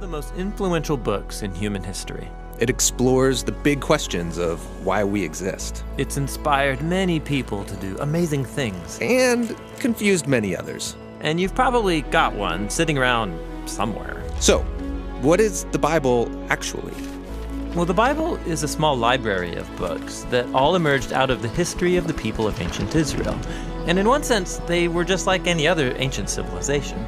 the most influential books in human history. It explores the big questions of why we exist. It's inspired many people to do amazing things. And confused many others. And you've probably got one sitting around somewhere. So, what is the Bible actually? Well, the Bible is a small library of books that all emerged out of the history of the people of ancient Israel. And in one sense, they were just like any other ancient civilization.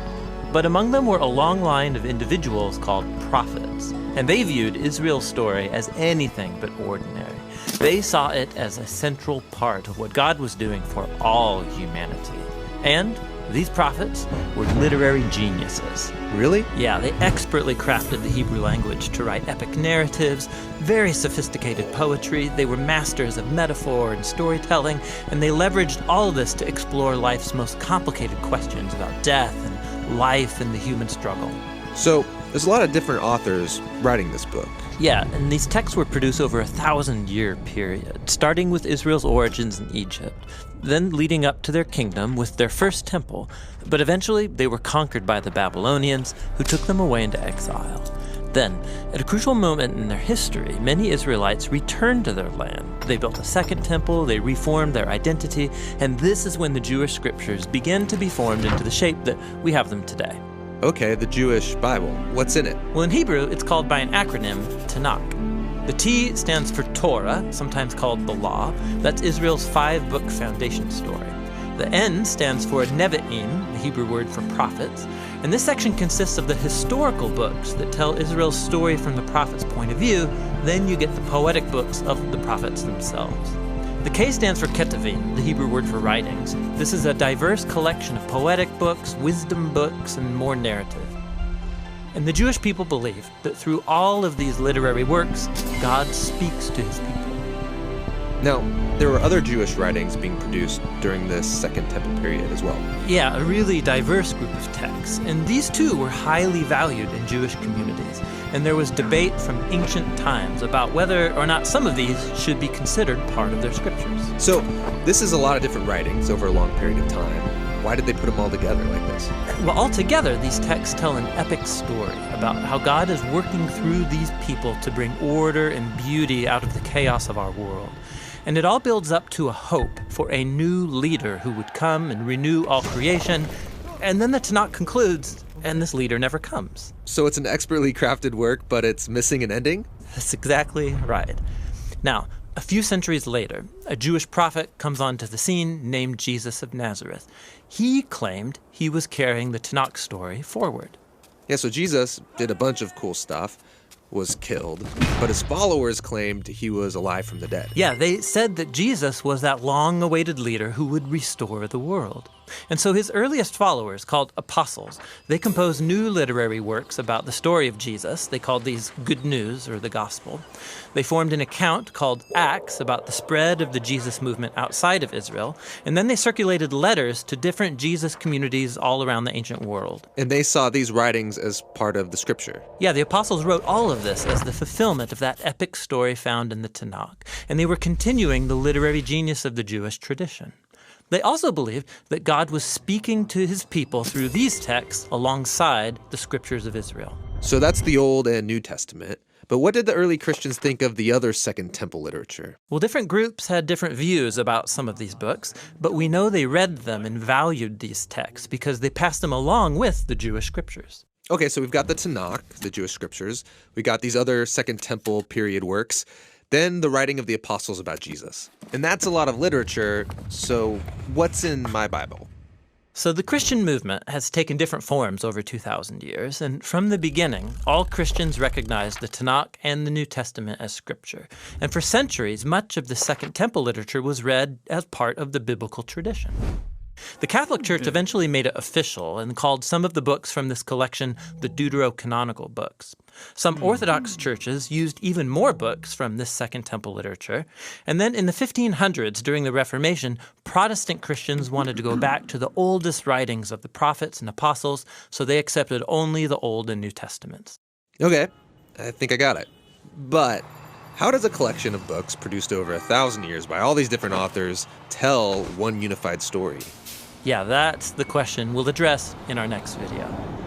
But among them were a long line of individuals called prophets. And they viewed Israel's story as anything but ordinary. They saw it as a central part of what God was doing for all humanity. And these prophets were literary geniuses. Really? Yeah, they expertly crafted the Hebrew language to write epic narratives, very sophisticated poetry. They were masters of metaphor and storytelling, and they leveraged all of this to explore life's most complicated questions about death and life and the human struggle. So, there's a lot of different authors writing this book. Yeah, and these texts were produced over a 1,000-year period, starting with Israel's origins in Egypt, then leading up to their kingdom with their first temple. But eventually, they were conquered by the Babylonians, who took them away into exile. Then, at a crucial moment in their history, many Israelites returned to their land. They built a second temple, they reformed their identity, and this is when the Jewish scriptures began to be formed into the shape that we have them today. Okay, the Jewish Bible. What's in it? Well, in Hebrew, it's called by an acronym, Tanakh. The T stands for Torah, sometimes called the Law. That's Israel's 5-book foundation story. The N stands for Nevi'im, the Hebrew word for prophets. And this section consists of the historical books that tell Israel's story from the prophet's point of view. Then you get the poetic books of the prophets themselves. The K stands for Ketuvim, the Hebrew word for writings. This is a diverse collection of poetic books, wisdom books, and more narrative. And the Jewish people believe that through all of these literary works, God speaks to his people. Now, there were other Jewish writings being produced during this Second Temple period as well. Yeah, a really diverse group of texts. And these too were highly valued in Jewish communities. And there was debate from ancient times about whether or not some of these should be considered part of their scriptures. So, this is a lot of different writings over a long period of time. Why did they put them all together like this? Well, altogether, these texts tell an epic story about how God is working through these people to bring order and beauty out of the chaos of our world. And it all builds up to a hope for a new leader who would come and renew all creation. And then the Tanakh concludes, and this leader never comes. So it's an expertly crafted work, but it's missing an ending? That's exactly right. Now, a few centuries later, a Jewish prophet comes onto the scene named Jesus of Nazareth. He claimed he was carrying the Tanakh story forward. Yeah, so Jesus did a bunch of cool stuff, was killed, but his followers claimed he was alive from the dead. Yeah, they said that Jesus was that long-awaited leader who would restore the world. And so his earliest followers, called apostles, they composed new literary works about the story of Jesus. They called these Good News, or the Gospel. They formed an account called Acts about the spread of the Jesus movement outside of Israel. And then they circulated letters to different Jesus communities all around the ancient world. And they saw these writings as part of the scripture. Yeah, the apostles wrote all of this as the fulfillment of that epic story found in the Tanakh. And they were continuing the literary genius of the Jewish tradition. They also believed that God was speaking to his people through these texts alongside the scriptures of Israel. So that's the Old and New Testament. But what did the early Christians think of the other Second Temple literature? Well, different groups had different views about some of these books, but we know they read them and valued these texts because they passed them along with the Jewish scriptures. Okay, so we've got the Tanakh, the Jewish scriptures. We got these other Second Temple period works. Then the writing of the apostles about Jesus. And that's a lot of literature, so what's in my Bible? So the Christian movement has taken different forms over 2,000 years, and from the beginning, all Christians recognized the Tanakh and the New Testament as scripture. And for centuries, much of the Second Temple literature was read as part of the biblical tradition. The Catholic Church eventually made it official and called some of the books from this collection the deuterocanonical books. Some Orthodox churches used even more books from this Second Temple literature. And then in the 1500s, during the Reformation, Protestant Christians wanted to go back to the oldest writings of the prophets and apostles, so they accepted only the Old and New Testaments. Okay, I think I got it. But how does a collection of books produced over 1,000 years by all these different authors tell one unified story? Yeah, that's the question we'll address in our next video.